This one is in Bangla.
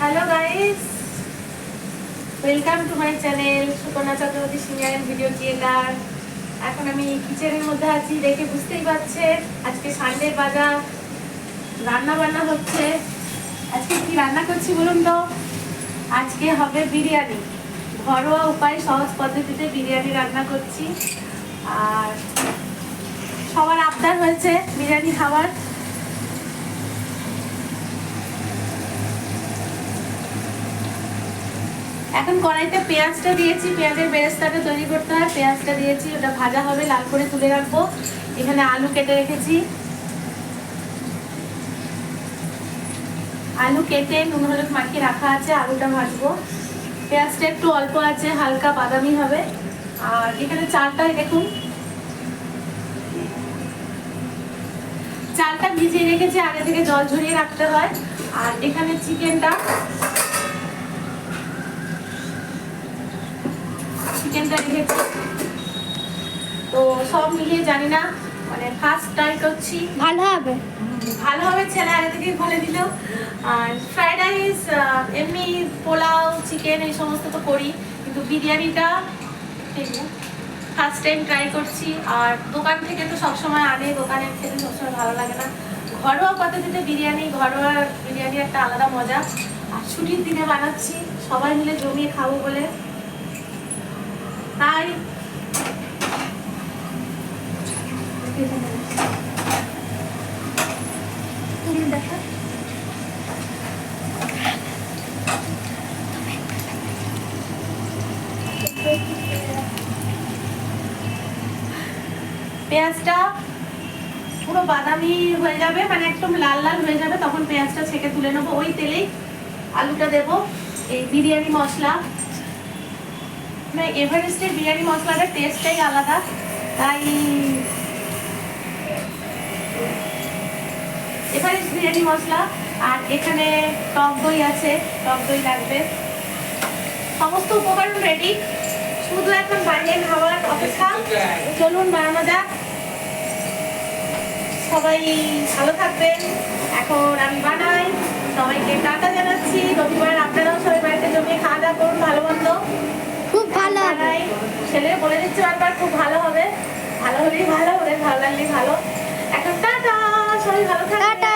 Hello guys, welcome to my channel Sukanya Chakraborty senior video creator. এখন আমি কিচেনের মধ্যে আছি, দেখে বুঝতেই পারছেন আজকে সানডে বাজার, রান্না বান্না হচ্ছে। আজকে কি রান্না করছি বলুন তো? আজকে হবে বিরিয়ানি। ঘরোয়া উপায়, সহজ পদ্ধতিতে বিরিয়ানি রান্না করছি। আর সবার আবদার হয়েছে বিরিয়ানি খাবার। এখন কড়াইতে পেঁয়াজটা দিয়েছি, পেঁয়াজের বেরেস্তাটা তৈরি করতে হয়। পেঁয়াজটা দিয়েছি, ওটা ভাজা হবে, লাল করে তুলে রাখবো। এখানে আলু কেটে রেখেছি, আলু কেটে নুন হলুদ মাখিয়ে রাখা আছে, আলুটা ভাজবো। পেঁয়াজটা একটু অল্প আছে, হালকা বাদামি হবে। আর এখানে চালটা দেখুন, চালটা ভিজিয়ে রেখেছি, আগে থেকে জল ঝরিয়ে রাখতে হয়। আর এখানে চিকেনটা রেখেছি। তো সব মিলিয়ে জানি না, মানে ফার্স্ট ট্রাই করছি। ভালো হবে ছেলে আগে থেকে বলে দিল। আর ফ্রাইড রাইস, এমনি পোলাও, চিকেন এই সমস্ত তো করি, কিন্তু বিরিয়ানিটা ফার্স্ট টাইম ট্রাই করছি। আর দোকান থেকে তো সবসময় আনে, দোকানের খেতে সবসময় ভালো লাগে না। ঘরোয়া পদ্ধতিতে ঘরোয়া বিরিয়ানি একটা আলাদা মজা। আর ছুটির দিনে বানাচ্ছি, সবাই মিলে জমিয়ে খাবো বলে, তাই তুমি দেখো পেঁয়াজটা পুরো বাদামি হয়ে যাবে, মানে একদম লাল লাল হয়ে যাবে, তখন পেঁয়াজটা ছেঁকে তুলে নেবো। ওই তেলেই আলুটা দেবো। এই বিরিয়ানি মশলা, মানে এভারেস্টের বিরিয়ানি মশলাটার টেস্টটাই আলাদা, তাই এভারেস্ট বিরিয়ানি মশলা। আর এখানে টক দই আছে, টক দই লাগবে। সমস্ত উপকরণ রেডি, শুধু এখন বানিয়ে খাওয়ার অপেক্ষা। চলুন বানানো যাক। সবাই ভালো থাকবেন। এখন আমি বানাই, সবাইকে টাটা জানাচ্ছি। রবিবার আপনারাও সবাই বাড়িতে জমিয়ে খাওয়া দাওয়া করুন, ভালো মন্দ। খুব ভালো হবে। বানাই, ছেলে বলে দিচ্ছে বারবার খুব ভালো হবে। ভালো হলেই ভালো, ওদের ভালো লাগলেই ভালো। এখন টাটা, সবাই ভালো থাকবেন। টাটা।